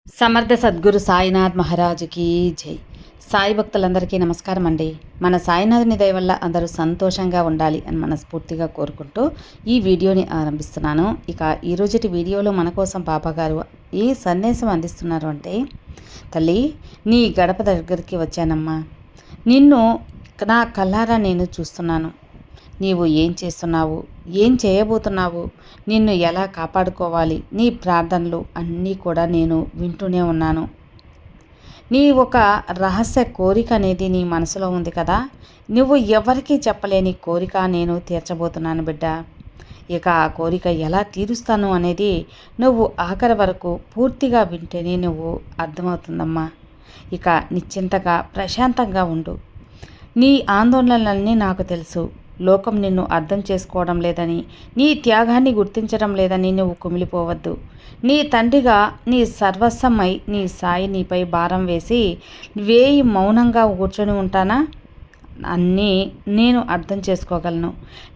సమర్థ సద్గురు సాయినాథ్ మహారాజుకి జై. సాయి భక్తులందరికీ నమస్కారం అండి. మన సాయినాథుని దయ వల్ల అందరూ సంతోషంగా ఉండాలి అని మనస్ఫూర్తిగా కోరుకుంటూ ఈ వీడియోని ఆరంభిస్తున్నాను. ఇక ఈరోజుటి వీడియోలో మన కోసం బాబాగారు ఏ సందేశం అందిస్తున్నారు అంటే, తల్లి నీ గడప దగ్గరికి వచ్చానమ్మా, నిన్ను నా కళ్ళారా నేను చూస్తున్నాను. నీవు ఏం చేస్తున్నావు, ఏం చేయబోతున్నావు, నిన్ను ఎలా కాపాడుకోవాలి, నీ ప్రార్థనలు అన్నీ కూడా నేను వింటూనే ఉన్నాను. నీ ఒక రహస్య కోరిక అనేది నీ మనసులో ఉంది కదా, నువ్వు ఎవరికీ చెప్పలేని కోరిక నేను తీర్చబోతున్నాను బిడ్డ. ఇక ఆ కోరిక ఎలా తీరుస్తాను అనేది నువ్వు ఆఖరి వరకు పూర్తిగా వింటేనే నువ్వు అర్థమవుతుందమ్మా. ఇక నిశ్చింతగా ప్రశాంతంగా ఉండు. నీ ఆందోళనలన్నీ నాకు తెలుసు. లోకం నిన్ను అర్థం చేసుకోవడం లేదని, నీ త్యాగాన్ని గుర్తించడం లేదని నువ్వు కుమిలిపోవద్దు. నీ తండ్రిగా నీ సర్వస్వమై నీ సాయి నీపై భారం వేసి వేయి మౌనంగా కూర్చొని ఉంటానా? అన్నీ నేను అర్థం చేసుకోగలను.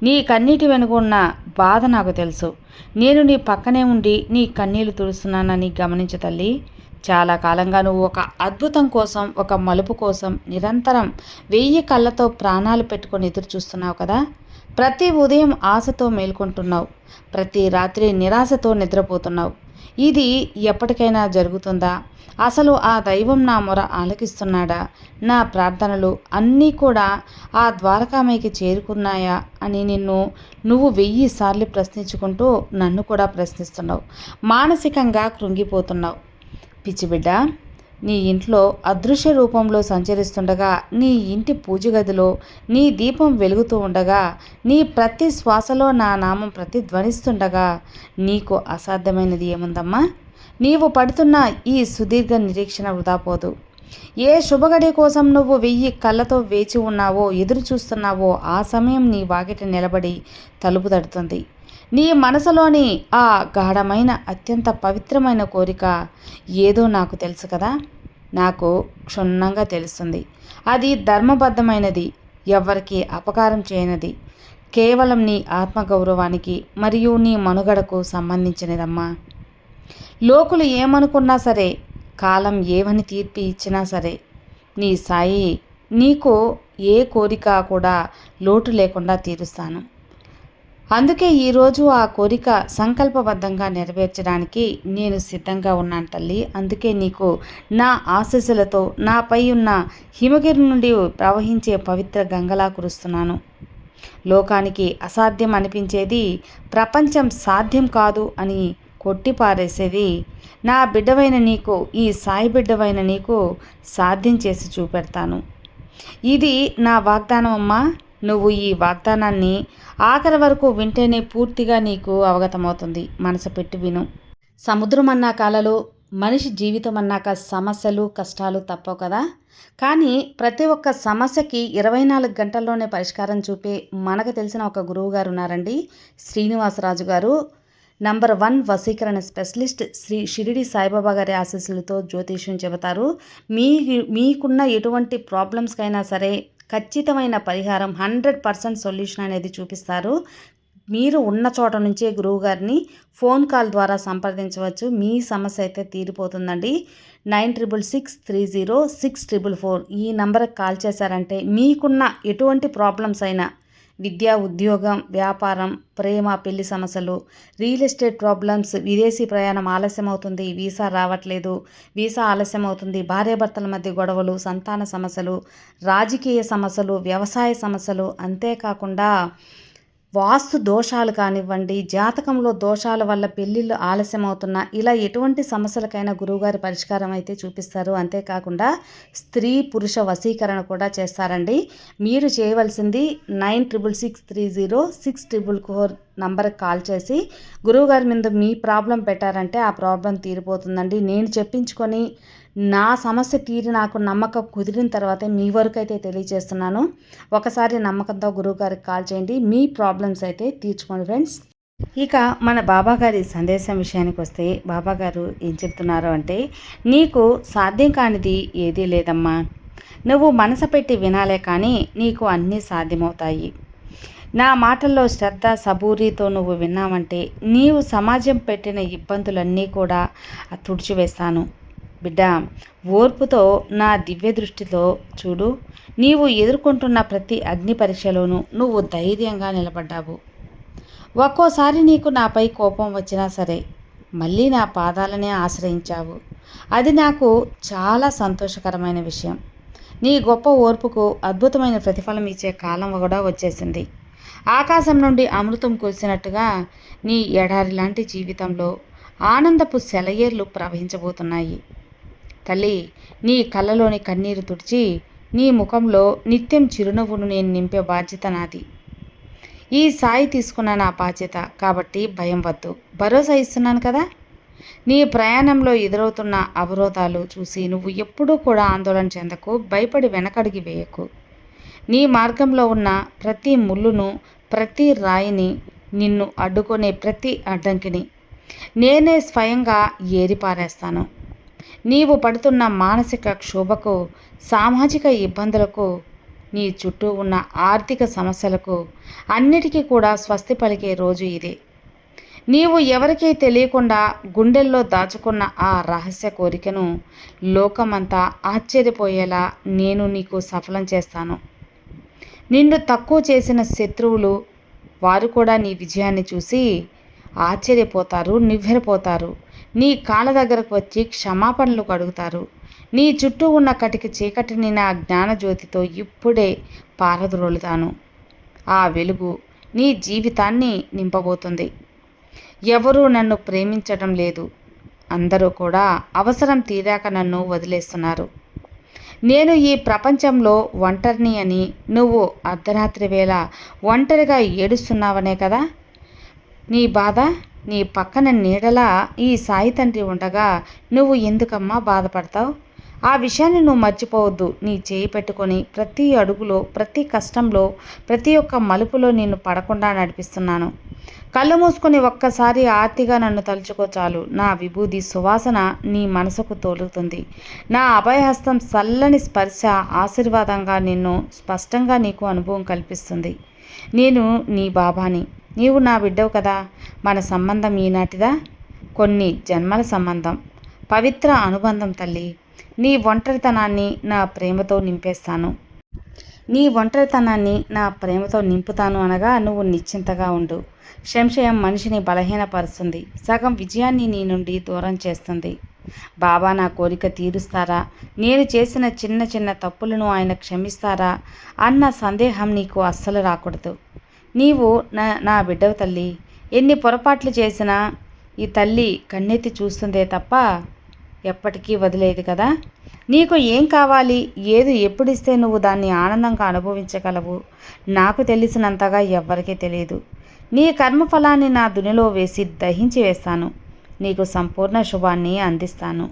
నీ కన్నీటి వెనుక ఉన్న బాధ నాకు తెలుసు. నేను నీ పక్కనే ఉండి నీ కన్నీళ్లు తుడుస్తున్నానని గమనించు తల్లి. చాలా కాలంగా నువ్వు ఒక అద్భుతం కోసం, ఒక మలుపు కోసం నిరంతరం 1000 కళ్ళతో ప్రాణాలు పెట్టుకొని ఎదురు చూస్తున్నావు కదా. ప్రతి ఉదయం ఆశతో మేల్కొంటున్నావు, ప్రతి రాత్రి నిరాశతో నిద్రపోతున్నావు. ఇది ఎప్పటికైనా జరుగుతుందా? అసలు ఆ దైవం నా మొర ఆలకిస్తున్నాడా? నా ప్రార్థనలు అన్నీ కూడా ఆ ద్వారకామయ్యకి చేరుకున్నాయా అని నువ్వు 1000 సార్లు ప్రశ్నించుకుంటూ నన్ను కూడా ప్రశ్నిస్తున్నావు. మానసికంగా కృంగిపోతున్నావు. పిచ్చిబిడ్డ, నీ ఇంట్లో అదృశ్య రూపంలో సంచరిస్తుండగా, నీ ఇంటి పూజ గదిలో నీ దీపం వెలుగుతూ ఉండగా, నీ ప్రతి శ్వాసలో నా నామం ప్రతిధ్వనిస్తుండగా నీకు అసాధ్యమైనది ఏముందమ్మా? నీవు పడుతున్న ఈ సుదీర్ఘ నిరీక్షణ వృధా పోదు. ఏ శుభగడి కోసం నువ్వు 1000 కళ్ళతో వేచి ఉన్నావో, ఎదురు చూస్తున్నావో, ఆ సమయం నీ వాకిట నిలబడి తలుపు తడుతుంది. నీ మనసులోని ఆ గాఢమైన అత్యంత పవిత్రమైన కోరిక ఏదో నాకు తెలుసు కదా. నాకు క్షుణ్ణంగా తెలుస్తుంది. అది ధర్మబద్ధమైనది, ఎవ్వరికి అపకారం చేయనిది, కేవలం నీ ఆత్మగౌరవానికి మరియు నీ మనుగడకు సంబంధించినదమ్మా. లోకులు ఏమనుకున్నా సరే, కాలం ఏమని తీర్పు ఇచ్చినా సరే, నీ సాయి నీకు ఏ కోరిక కూడా లోటు లేకుండా తీరుస్తాను. అందుకే ఈరోజు ఆ కోరిక సంకల్పబద్ధంగా నెరవేర్చడానికి నేను సిద్ధంగా ఉన్నాను తల్లి. అందుకే నీకు నా ఆశీస్సులతో నాపై ఉన్న హిమగిరి నుండి ప్రవహించే పవిత్ర గంగలా కురుస్తున్నాను. లోకానికి అసాధ్యం అనిపించేది ప్రపంచం సాధ్యం కాదు అని కొట్టిపారేసేది నా బిడ్డవైన నీకు, ఈ సాయి బిడ్డవైన నీకు సాధ్యం చేసి చూపెడతాను. ఇది నా వాగ్దానం అమ్మా. నువ్వు ఈ వాగ్దానాన్ని ఆఖరి వరకు వింటేనే పూర్తిగా నీకు అవగతమవుతుంది. మనసు పెట్టి విను. సముద్రం అన్నాక అలలు, మనిషి జీవితం అన్నాక సమస్యలు, కష్టాలు తప్పవు కదా. కానీ ప్రతి ఒక్క సమస్యకి 24 గంటల్లోనే పరిష్కారం చూపే మనకు తెలిసిన ఒక గురువు గారు ఉన్నారండి, శ్రీనివాసరాజు గారు. నంబర్ 1 వశీకరణ స్పెషలిస్ట్. శ్రీ షిరిడి సాయిబాబా గారి ఆశీస్సులతో జ్యోతిష్యం చెబుతారు. మీకున్న ఎటువంటి ప్రాబ్లమ్స్కైనా సరే ఖచ్చితమైన పరిహారం, 100% సొల్యూషన్ అనేది చూపిస్తారు. మీరు ఉన్న చోట నుంచే గురువుగారిని ఫోన్ కాల్ ద్వారా సంప్రదించవచ్చు. మీ సమస్య అయితే తీరిపోతుందండి. 96630644 ఈ నంబర్కి కాల్ చేశారంటే మీకున్న ఎటువంటి ప్రాబ్లమ్స్ అయినా, విద్య, ఉద్యోగం, వ్యాపారం, ప్రేమ, పెళ్లి సమస్యలు, రియల్ ఎస్టేట్ ప్రాబ్లమ్స్, విదేశీ ప్రయాణం ఆలస్యం అవుతుంది, వీసా రావట్లేదు, వీసా ఆలస్యం అవుతుంది, భార్యాభర్తల మధ్య గొడవలు, సంతాన సమస్యలు, రాజకీయ సమస్యలు, వ్యవసాయ సమస్యలు, అంతేకాకుండా వాస్తు దోషాలు కానివ్వండి, జాతకంలో దోషాల వల్ల పెళ్ళిళ్ళు ఆలస్యం అవుతున్నా, ఇలా ఎటువంటి సమస్యలకైనా గురువుగారి పరిష్కారం అయితే చూపిస్తారు. అంతేకాకుండా స్త్రీ పురుష వశీకరణ కూడా చేస్తారండి. మీరు చేయవలసింది 96630644 నంబర్కి కాల్ చేసి గురువుగారి మీద మీ ప్రాబ్లం పెట్టారంటే ఆ ప్రాబ్లం తీరిపోతుందండి. నేను చెప్పించుకొని నా సమస్య తీరి నాకు నమ్మకం కుదిరిన తర్వాతే మీ వరకు అయితే తెలియజేస్తున్నాను. ఒకసారి నమ్మకంతో గురువుగారికి కాల్ చేయండి, మీ ప్రాబ్లమ్స్ అయితే తీర్చుకోండి ఫ్రెండ్స్. ఇక మన బాబాగారి సందేశం విషయానికి వస్తే, బాబాగారు ఏం చెప్తున్నారు అంటే, నీకు సాధ్యం కానిది ఏదీ లేదమ్మా. నువ్వు మనసు పెట్టి వినాలే కానీ నీకు అన్నీ సాధ్యమవుతాయి. నా మాటల్లో శ్రద్ధ, సబూరితో నువ్వు విన్నావంటే నీవు సమాజం పెట్టిన ఇబ్బందులన్నీ కూడా తుడిచివేస్తాను. బిడ్డ, ఓర్పుతో నా దివ్య దృష్టితో చూడు. నీవు ఎదుర్కొంటున్న ప్రతి అగ్ని పరీక్షలోనూ నువ్వు ధైర్యంగా నిలబడ్డావు. ఒక్కోసారి నీకు నాపై కోపం వచ్చినా సరే మళ్ళీ నా పాదాలనే ఆశ్రయించావు. అది నాకు చాలా సంతోషకరమైన విషయం. నీ గొప్ప ఓర్పుకు అద్భుతమైన ప్రతిఫలం ఇచ్చే కాలం కూడా వచ్చేసింది. ఆకాశం నుండి అమృతం కురిసినట్టుగా నీ ఎడారి లాంటి జీవితంలో ఆనందపు సెలయేర్లు ప్రవహించబోతున్నాయి. తల్లి, నీ కళ్ళలోని కన్నీరు తుడిచి నీ ముఖంలో నిత్యం చిరునవ్వును నేను నింపే బాధ్యత నాది. ఈ సాయి తీసుకున్న నా బాధ్యత కాబట్టి భయం వద్దు, భరోసా ఇస్తున్నాను కదా. నీ ప్రయాణంలో ఎదురవుతున్న అవరోధాలు చూసి నువ్వు ఎప్పుడూ కూడా ఆందోళన చెందకు, భయపడి వెనకడిగి వేయకు. నీ మార్గంలో ఉన్న ప్రతి ముళ్ళును, ప్రతి రాయిని, నిన్ను అడ్డుకునే ప్రతి అడ్డంకిని నేనే స్వయంగా ఏరిపారేస్తాను. నీవు పడుతున్న మానసిక క్షోభకు, సామాజిక ఇబ్బందులకు, నీ చుట్టూ ఉన్న ఆర్థిక సమస్యలకు అన్నిటికీ కూడా స్వస్తి పలికే రోజు ఇదే. నీవు ఎవరికీ తెలియకుండా గుండెల్లో దాచుకున్న ఆ రహస్య కోరికను లోకమంతా ఆశ్చర్యపోయేలా నేను నీకు సఫలం చేస్తాను. నిన్ను తక్కువ చేసిన శత్రువులు వారు కూడా నీ విజయాన్ని చూసి ఆశ్చర్యపోతారు, నివ్వెరపోతారు. నీ కాళ్ళ దగ్గరకు వచ్చి క్షమాపణలు అడుగుతారు. నీ చుట్టూ ఉన్న కటిక చీకటిని నా జ్ఞానజ్యోతితో ఇప్పుడే పారద్రోలుతాను. ఆ వెలుగు నీ జీవితాన్ని నింపబోతుంది. ఎవరూ నన్ను ప్రేమించడం లేదు. అందరూ కూడా అవసరం తీరాక నన్ను వదిలేస్తున్నారు. నేను ఈ ప్రపంచంలో ఒంటరిని అని నువ్వు అర్ధరాత్రి వేళ ఒంటరిగా ఏడుస్తున్నావనే కదా నీ బాధ. నీ పక్కన నీడలా ఈ సాయి తండ్రి ఉండగా నువ్వు ఎందుకమ్మా బాధపడతావు? ఆ విషయాన్ని నువ్వు మర్చిపోవద్దు. నీ చేయి పెట్టుకొని ప్రతి అడుగులో, ప్రతి కష్టంలో, ప్రతి ఒక్క మలుపులో నిన్ను పడకుండా నడిపిస్తున్నాను. కళ్ళు మూసుకొని ఒక్కసారి ఆర్తిగా నన్ను తలుచుకో చాలు. నా విభూది సువాసన నీ మనసుకు తోలుతుంది. నా అభయహస్తం చల్లని స్పర్శ ఆశీర్వాదంగా నిన్ను స్పష్టంగా నీకు అనుభవం కల్పిస్తుంది. నేను నీ బాబాని, నీవు నా బిడ్డవు కదా. మన సంబంధం ఈనాటిదా, కొన్ని జన్మల సంబంధం, పవిత్ర అనుబంధం తల్లి. నీ ఒంటరితనాన్ని నా ప్రేమతో నింపేస్తాను. నీ ఒంటరితనాన్ని నా ప్రేమతో నింపుతాను అనగా నువ్వు నిశ్చింతగా ఉండు. సంశయం మనిషిని బలహీనపరుస్తుంది, సగం విజయాన్ని నీ నుండి దూరం చేస్తుంది. బాబా నా కోరిక తీరుస్తారా, నేను చేసిన చిన్న చిన్న తప్పులను ఆయన క్షమిస్తారా అన్న సందేహం నీకు అస్సలు రాకూడదు. నీవు నా బిడ్డవు తల్లి. ఎన్ని పొరపాట్లు చేసినా ఈ తల్లి కన్నెత్తి చూస్తుందే తప్ప ఎప్పటికీ వదిలేదు కదా. నీకు ఏం కావాలి, ఏది ఎప్పుడిస్తే నువ్వు దాన్ని ఆనందంగా అనుభవించగలవు నాకు తెలిసినంతగా ఎవ్వరికీ తెలియదు. నీ కర్మఫలాన్ని నా దునిలో వేసి దహించి వేస్తాను. నీకు సంపూర్ణ శుభాన్ని అందిస్తాను.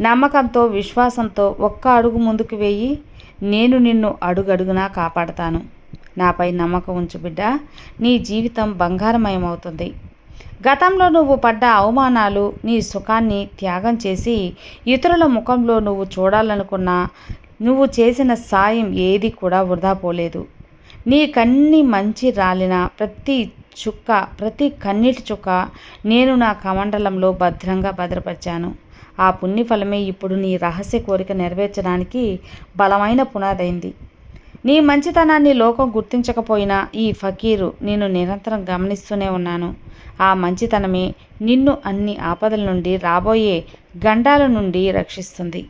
నమ్మకంతో, విశ్వాసంతో ఒక్క అడుగు ముందుకు వేయి. నేను నిన్ను అడుగడుగునా కాపాడతాను. నాపై నమ్మకం ఉంచు బిడ్డ. నీ జీవితం బంగారమయమవుతుంది. గతంలో నువ్వు పడ్డ అవమానాలు నీ సుఖాన్ని త్యాగం చేసి ఇతరుల ముఖంలో నువ్వు చూడాలనుకున్నా నువ్వు చేసిన సాయం ఏది కూడా వృధా పోలేదు. నీ కన్ని మంచి రాలిన ప్రతి చుక్క, ప్రతి కన్నీటి చుక్క నేను నా కమండలంలో భద్రంగా భద్రపరిచాను. ఆ పుణ్యఫలమే ఇప్పుడు నీ రహస్య కోరిక నెరవేర్చడానికి బలమైన పునాదైంది. నీ మంచితనాన్ని లోకం గుర్తించకపోయినా ఈ ఫకీరు నేను నిరంతరం గమనిస్తూనే ఉన్నాను. ఆ మంచితనమే నిన్ను అన్ని ఆపదల నుండి, రాబోయే గండాల నుండి రక్షిస్తుంది.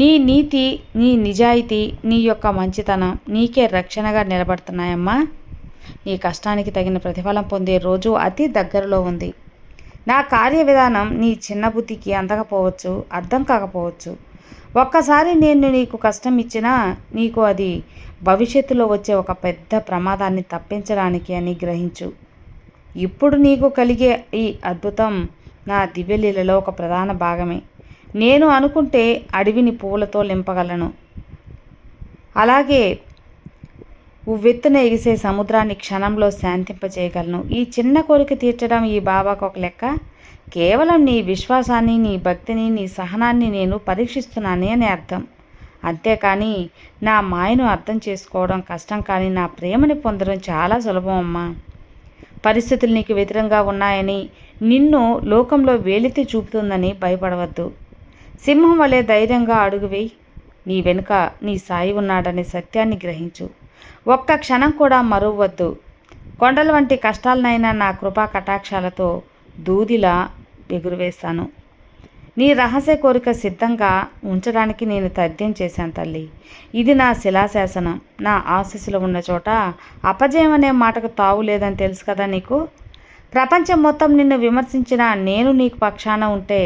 నీ నీతి, నీ నిజాయితీ, నీ యొక్క మంచితనం నీకే రక్షణగా నిలబడుతున్నాయమ్మా. నీ కష్టానికి తగిన ప్రతిఫలం పొందే రోజు అతి దగ్గరలో ఉంది. నా కార్య విధానం నీ చిన్న బుద్ధికి అందకపోవచ్చు, అర్థం కాకపోవచ్చు. ఒక్కసారి నేను నీకు కష్టం ఇచ్చినా నీకు అది భవిష్యత్తులో వచ్చే ఒక పెద్ద ప్రమాదాన్ని తప్పించడానికి అని గ్రహించు. ఇప్పుడు నీకు కలిగే ఈ అద్భుతం నా దివ్యలీలలో ఒక ప్రధాన భాగమే. నేను అనుకుంటే అడవిని పువ్వులతో నింపగలను. అలాగే ఉవ్వెత్తున ఎగిసే సముద్రాన్ని క్షణంలో శాంతింపజేయగలను. ఈ చిన్న కోరిక తీర్చడం ఈ బాబాకు ఒక లెక్క. కేవలం నీ విశ్వాసాన్ని, నీ భక్తిని, నీ సహనాన్ని నేను పరీక్షిస్తున్నాను అని అర్థం. అంతేకాని నా మాయను అర్థం చేసుకోవడం కష్టం, కానీ నా ప్రేమని పొందడం చాలా సులభం అమ్మా. పరిస్థితులు నీకు వ్యతిరేకంగా ఉన్నాయని, నిన్ను లోకంలో వేలెత్తి చూపుతుందని భయపడవద్దు. సింహం వలె ధైర్యంగా అడుగు వేయి. నీ వెనుక నీ సాయి ఉన్నాడనే సత్యాన్ని గ్రహించు. ఒక్క క్షణం కూడా మరువవద్దు. కొండల వంటి కష్టాలనైనా నా కృపా కటాక్షాలతో దూదిలా ఎగురవేస్తాను. నీ రహస్య కోరిక సిద్ధంగా ఉంచడానికి నేను తథ్యం చేశాను తల్లి. ఇది నా శిలాశాసనం. నా ఆశీస్సులు ఉన్న చోట అపజయం అనే మాటకు తావు లేదని తెలుసు కదా నీకు. ప్రపంచం మొత్తం నిన్ను విమర్శించినా నేను నీకు పక్షాన ఉంటే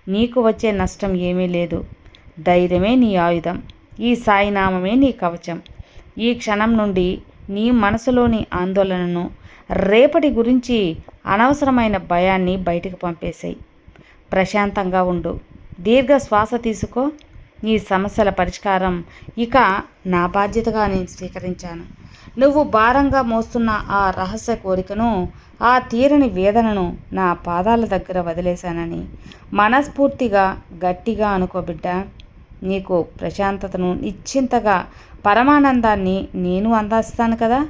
నీకు వచ్చే నష్టం ఏమీ లేదు. ధైర్యమే నీ ఆయుధం. ఈ సాయినామమే నీ కవచం. ఈ క్షణం నుండి నీ మనసులోని ఆందోళనను, రేపటి గురించి అనవసరమైన భయాన్ని బయటికి పంపేసేయి. ప్రశాంతంగా ఉండు. దీర్ఘ శ్వాస తీసుకో. నీ సమస్యల పరిష్కారం ఇక నా బాధ్యతగా నేను స్వీకరించాను. నువ్వు భారంగా మోస్తున్న ఆ రహస్య కోరికను, ఆ తీరని వేదనను నా పాదాల దగ్గర వదిలేశానని మనస్ఫూర్తిగా గట్టిగా అనుకో బిడ్డ. నీకు ప్రశాంతతను, నిశ్చింతగా పరమానందాన్ని నేను అందిస్తాను కదా.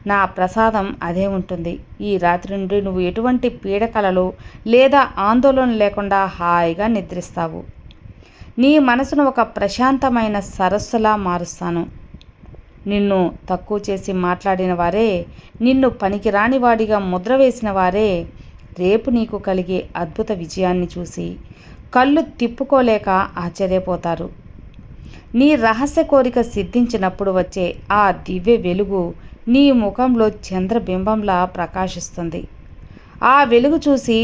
నా ప్రసాదం అదే ఉంటుంది. ఈ రాత్రి నుండి నువ్వు ఎటువంటి పీడకలలు లేదా ఆందోళన లేకుండా హాయిగా నిద్రిస్తావు. నీ మనసును ఒక ప్రశాంతమైన సరస్సులా మారుస్తాను. నిన్ను తక్కువ చేసి మాట్లాడిన వారే, నిన్ను పనికిరాని వాడిగా ముద్ర వేసిన వారే రేపు నీకు కలిగే అద్భుత విజయాన్ని చూసి కళ్ళు తిప్పుకోలేక ఆశ్చర్యపోతారు. నీ రహస్య కోరిక సిద్ధించినప్పుడు వచ్చే ఆ దివ్య వెలుగు నీ ముఖంలో చంద్రబింబంలా ప్రకాశిస్తుంది. ఆ వెలుగు చూసి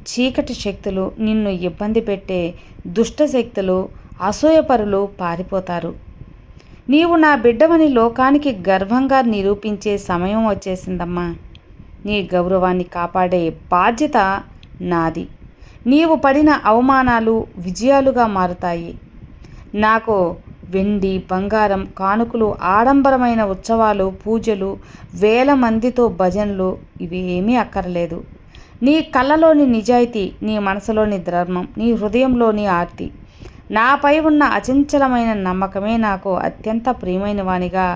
చీకటి శక్తులు, నిన్ను ఇబ్బంది పెట్టే దుష్టశక్తులు, అసూయపరులు పారిపోతారు. నీవు నా బిడ్డవని లోకానికి గర్వంగా నిరూపించే సమయం వచ్చేసిందమ్మా. నీ గౌరవాన్ని కాపాడే బాధ్యత నాది. నీవు పడిన అవమానాలు విజయాలుగా మారుతాయి. నాకు వెండి, బంగారం, కానుకలు, ఆడంబరమైన ఉత్సవాలు, పూజలు, వేల మందితో భజనలు ఇవేమీ అక్కర్లేదు. నీ కళ్ళలోని నిజాయితీ, నీ మనసులోని ధర్మం, నీ హృదయంలోని ఆర్తి, నాపై ఉన్న అచంచలమైన నమ్మకమే నాకు అత్యంత ప్రియమైన వానిగా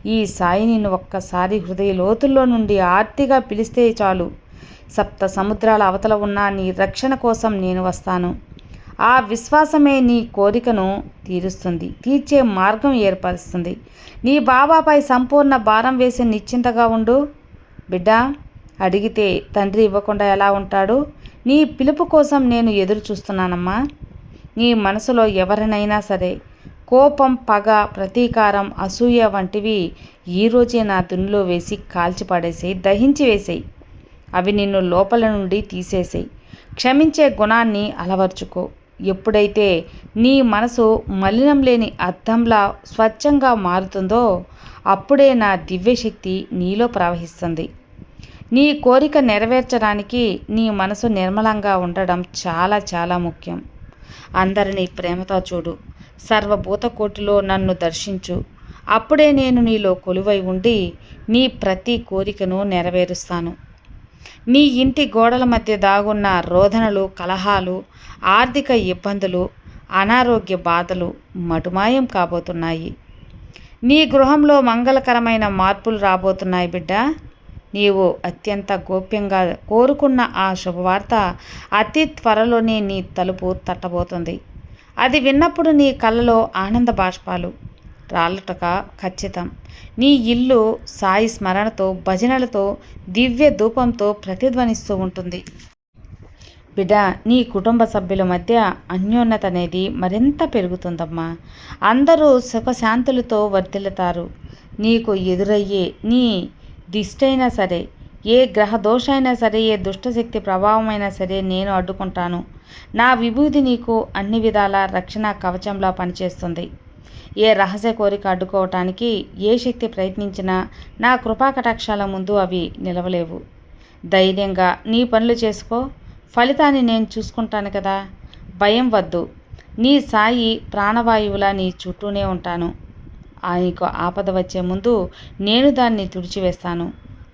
ఈ సాయి నిన్ను ఒక్కసారి హృదయ లోతుల్లో నుండి ఆర్తిగా పిలిస్తే చాలు. సప్త సముద్రాల అవతల ఉన్న నీ రక్షణ కోసం నేను వస్తాను. ఆ విశ్వాసమే నీ కోరికను తీరుస్తుంది, తీర్చే మార్గం ఏర్పరుస్తుంది. నీ బాబాపై సంపూర్ణ భారం వేసి నిశ్చింతగా ఉండు బిడ్డ. అడిగితే తండ్రి ఇవ్వకుండా ఎలా ఉంటాడు? నీ పిలుపు కోసం నేను ఎదురు చూస్తున్నానమ్మా. నీ మనసులో ఎవరినైనా సరే కోపం, పగ, ప్రతీకారం, అసూయ వంటివి ఈరోజే నా దునిలో వేసి కాల్చిపడేసేయి, దహించి వేసేయి. అవి నిన్ను లోపల నుండి తీసేసేయి. క్షమించే గుణాన్ని అలవర్చుకో. ఎప్పుడైతే నీ మనసు మలినం లేని అద్దంలా స్వచ్ఛంగా మారుతుందో అప్పుడే నా దివ్యశక్తి నీలో ప్రవహిస్తుంది. నీ కోరిక నెరవేర్చడానికి నీ మనసు నిర్మలంగా ఉండడం చాలా చాలా ముఖ్యం. అందరినీ ప్రేమతో చూడు. సర్వభూతకోటిలో నన్ను దర్శించు. అప్పుడే నేను నీలో కొలువై ఉండి నీ ప్రతి కోరికను నెరవేరుస్తాను. నీ ఇంటి గోడల మధ్య దాగున్న రోదనలు, కలహాలు, ఆర్థిక ఇబ్బందులు, అనారోగ్య బాధలు మటుమాయం కాబోతున్నాయి. నీ గృహంలో మంగళకరమైన మార్పులు రాబోతున్నాయి బిడ్డ. నీవు అత్యంత గోప్యంగా కోరుకున్న ఆ శుభవార్త అతి త్వరలోనే నీ తలుపు తట్టబోతుంది. అది విన్నప్పుడు నీ కళ్ళలో ఆనంద బాష్పాలు రాళ్ళటక ఖచ్చితం. నీ ఇల్లు సాయి స్మరణతో, భజనలతో, దివ్య ధూపంతో ప్రతిధ్వనిస్తూ ఉంటుంది. బిడ్డ, నీ కుటుంబ సభ్యుల మధ్య అన్యోన్యత అనేది మరింత పెరుగుతుందమ్మా. అందరూ సుఖశాంతులతో వర్ధిల్లుతారు. నీకు ఎదురయ్యే నీ దిష్టైనా సరే, ఏ గ్రహ దోషైనా సరే, ఏ దుష్టశక్తి ప్రభావమైనా సరే నేను అడ్డుకుంటాను. నా విభూది నీకు అన్ని విధాల రక్షణ కవచంలా పనిచేస్తుంది. ఏ రహస్య కోరిక అడ్డుకోవటానికి ఏ శక్తి ప్రయత్నించినా నా కృపాకటాక్షాల ముందు అవి నిలవలేవు. ధైర్యంగా నీ పనులు చేసుకో. ఫలితాన్ని నేను చూసుకుంటాను కదా. భయం వద్దు. నీ సాయి ప్రాణవాయువులా నీ చుట్టూనే ఉంటాను. నీకు ఆపద వచ్చే ముందు నేను దాన్ని తుడిచివేస్తాను.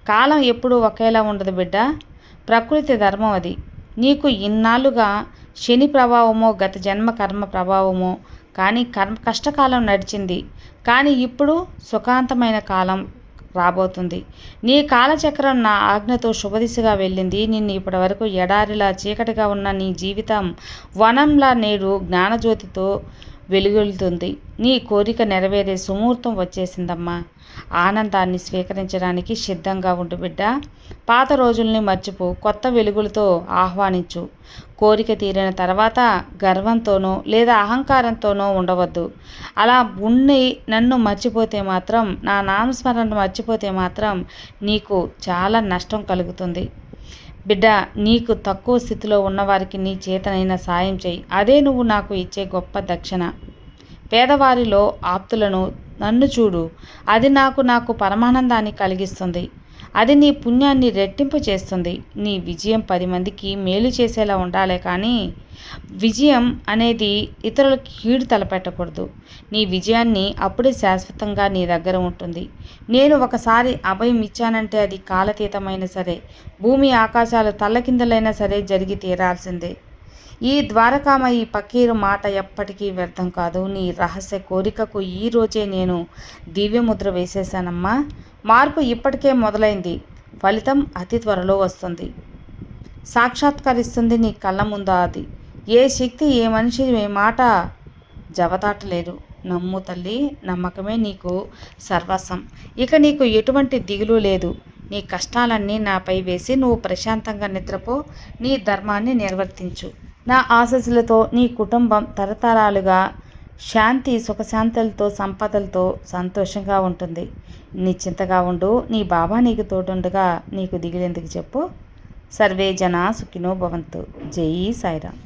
కాలం ఎప్పుడూ ఒకేలా ఉండదు బిడ్డ. ప్రకృతి ధర్మం అది. నీకు ఇన్నాళ్ళుగా శని ప్రభావమో, గత జన్మ కర్మ ప్రభావమో కానీ కష్టకాలం నడిచింది. కానీ ఇప్పుడు సుఖాంతమైన కాలం రాబోతుంది. నీ కాలచక్రం నా ఆజ్ఞతో శుభదిశగా వెళ్ళింది. నిన్ను ఇప్పటి వరకు ఎడారిలా చీకటిగా ఉన్న నీ జీవితం వనంలా నేడు జ్ఞానజ్యోతితో వెలుగొలుతుంది. నీ కోరిక నెరవేరే సుముహూర్తం వచ్చేసిందమ్మా. ఆనందాన్ని స్వీకరించడానికి సిద్ధంగా ఉండు బిడ్డ. పాత రోజుల్ని మర్చిపో, కొత్త వెలుగులతో ఆహ్వానించు. కోరిక తీరిన తర్వాత గర్వంతోనో లేదా అహంకారంతోనో ఉండవద్దు. అలా ఉండి నన్ను మర్చిపోతే మాత్రం, నా నామస్మరణ మర్చిపోతే మాత్రం నీకు చాలా నష్టం కలుగుతుంది. బిడ్డ, నీకు తక్కువ స్థితిలో ఉన్నవారికి నీ చేతనైన సాయం చేయి. అదే నువ్వు నాకు ఇచ్చే గొప్ప దక్షిణ. పేదవారిలో ఆప్తులను నన్ను చూడు. అది నాకు పరమానందాన్ని కలిగిస్తుంది. అది నీ పుణ్యాన్ని రెట్టింపు చేస్తుంది. నీ విజయం 10 మందికి మేలు చేసేలా ఉండాలే కానీ విజయం అనేది ఇతరులకు కీడు తలపెట్టకూడదు. నీ విజయాన్ని అప్పుడే శాశ్వతంగా నీ దగ్గర ఉంటుంది. నేను ఒకసారి అభయం ఇచ్చానంటే అది కాలతీతమైన సరే, భూమి ఆకాశాలు తల్లకిందలైనా సరే జరిగి తీరాల్సిందే. ఈ ద్వారకామయి పకీరు మాట ఎప్పటికీ వ్యర్థం కాదు. నీ రహస్య కోరికకు ఈరోజే నేను దివ్యముద్ర వేసేశానమ్మా. మార్పు ఇప్పటికే మొదలైంది. ఫలితం అతి త్వరలో వస్తుంది, సాక్షాత్కరిస్తుంది నీ కళ్ళ ముందు. అది ఏ శక్తి, ఏ మనిషి, ఏ మాట జవదాటలేరు. నమ్ము తల్లి, నమ్మకమే నీకు సర్వస్వం. ఇక నీకు ఎటువంటి దిగులు లేదు. నీ కష్టాలన్నీ నాపై వేసి నువ్వు ప్రశాంతంగా నిద్రపో. నీ ధర్మాన్ని నిర్వర్తించు. నా ఆశీస్సులతో నీ కుటుంబం తరతరాలుగా శాంతి, సుఖశాంతులతో, సంపదలతో సంతోషంగా ఉంటుంది. నిశ్చింతగా ఉండు. నీ బాబా నీకు తోడుండగా నీకు దిగులెందుకు చెప్పు. సర్వే జనా సుఖినో భవంతు. జై సాయిరామ్.